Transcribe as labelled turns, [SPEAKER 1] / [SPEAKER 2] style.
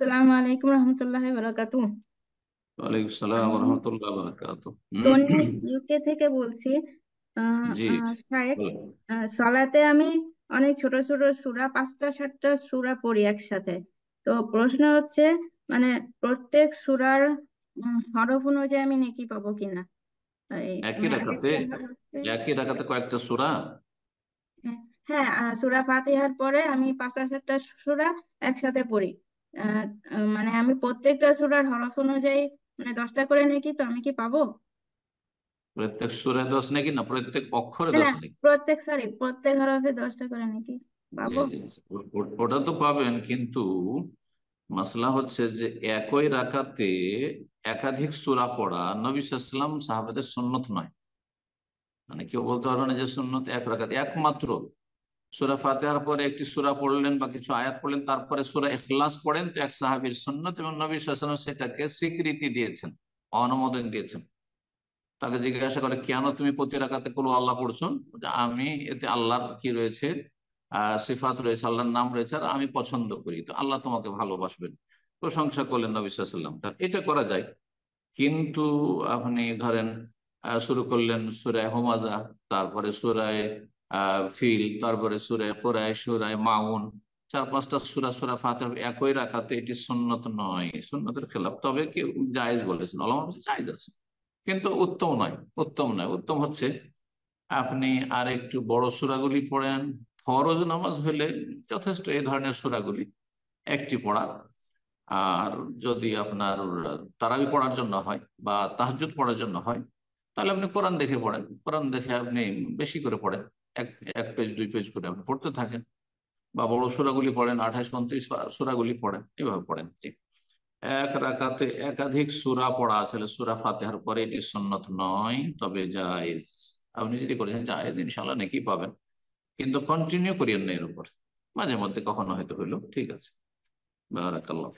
[SPEAKER 1] আসসালামু আলাইকুম রহমতুল্লাহ বারাকাতুহ।
[SPEAKER 2] ওয়ালাইকুম সালাম
[SPEAKER 1] আমি
[SPEAKER 2] রহমতুল্লাহ বারাকাতু।
[SPEAKER 1] তন্নি ইউকে থেকে বলছি।
[SPEAKER 2] জি,
[SPEAKER 1] শায়েখ,
[SPEAKER 2] বলেন।
[SPEAKER 1] সালাতে আমি অনেক ছোট ছোট সূরা, 5টা 7টা সূরা পড়ি একসাথে। তো প্রশ্ন হচ্ছে, মানে প্রত্যেক সূরার হরফ অনুযায়ী আমি নেকি পাবো কিনা।
[SPEAKER 2] একই
[SPEAKER 1] মানে এক
[SPEAKER 2] রাকাতে
[SPEAKER 1] একটা হরফে।
[SPEAKER 2] একই রাকাতে কয়েকটা সূরা।
[SPEAKER 1] হ্যাঁ, সূরা ফাতিহার পরে আমি 5টা 7টা সূরা একসাথে পড়ি। আহ, মানে আমি প্রত্যেকটা সূরার হরফ অনুযায়ী, মানে 10টা করে নেকি, তো আমি কি পাবো?
[SPEAKER 2] প্রত্যেক সূরায় 10 নাকি, না প্রত্যেক অক্ষরে
[SPEAKER 1] না না,
[SPEAKER 2] 10 নাকি?
[SPEAKER 1] প্রত্যেক হরফে 10টা করে নাকি
[SPEAKER 2] জি
[SPEAKER 1] পাবো?
[SPEAKER 2] জি জি। ওটা তো পাবেন, কিন্তু মাসলা হচ্ছে যে একই রাকাতে একাধিক সূরা পড়া নবী সাল্লাল্লাহু আলাইহি ওয়াসাল্লাম সাহাবাদের সুন্নত নয়। মানে কেউ বলতে পারবে না যে সুন্নত এক রাকাত একমাত্র সূরা ফাতিহার পরে একটি সূরা পড়লেন বা কিছু আয়াত পড়লেন, তারপরে সূরা ইখলাস পড়েন, তো এক সাহাবীর সুন্নত, এবং নবী সাল্লাল্লাহু আলাইহি ওয়াসাল্লাম সেটাকে স্বীকৃতি দিয়েছেন, অনুমোদন দিয়েছেন। তাকে জিজ্ঞাসা করে, কেন তুমি প্রতি রাকাতে কুল আল্লাহ পড়ছো? বলছে, আমি এতে আল্লাহর কি রয়েছে, সিফাত রয়েছে, আল্লাহর নাম রয়েছে, আর আমি পছন্দ করি, তো আল্লাহ তোমাকে ভালোবাসবেন। প্রশংসা করলেন নবী সাল্লাল্লাহু আলাইহি ওয়াসাল্লাম। এটা করা যায়, কিন্তু আপনি ধরেন শুরু করলেন সূরা হুমাজা, তারপরে সূরায়ে ফিল, তারপরে সূরায়ে কুরাইশ, সূরায়ে মাউন, 4-5টা সূরা সূরা ফাতিহা একই রাকাতে, এটি সুন্নত নয়, সুন্নতের খেলাফ। তবে কেউ জায়েজ বলেছেন, ওলামা বলেছে জায়েজ আছে, কিন্তু উত্তম নয়। উত্তম নয়, উত্তম হচ্ছে আপনি আর একটু বড় সূরাগুলি পড়েন। ফরজ নামাজ হলে যথেষ্ট এই ধরনের সূরাগুলি একটি পড়া। আর যদি আপনার তারাবি পড়ার জন্য হয় বা তাহাজ্জুদ পড়ার জন্য হয়, তাহলে আপনি কোরআন দেখে পড়েন। কোরআন দেখে আপনি বেশি করে পড়েন, এক এক পেজ 2 পেজ করে আপনি পড়তে থাকেন, বা বড় সূরাগুলি পড়েন, 28-29 সূরাগুলি পড়েন, এভাবে পড়েন। জি। এক রাকাতে একাধিক সূরা পড়া, আসলে সূরা ফাতিহার পরে, এটি সুন্নত নয়, তবে জায়েজ। আপনি যদি করেছেন জায়েজ, ইনশাআল্লাহ নেকি পাবেন, কিন্তু কন্টিনিউ করিয়েন না এর উপর। মাঝে মধ্যে কখনো হয়তো হইলো, ঠিক আছে। বারাকাল্লাহ।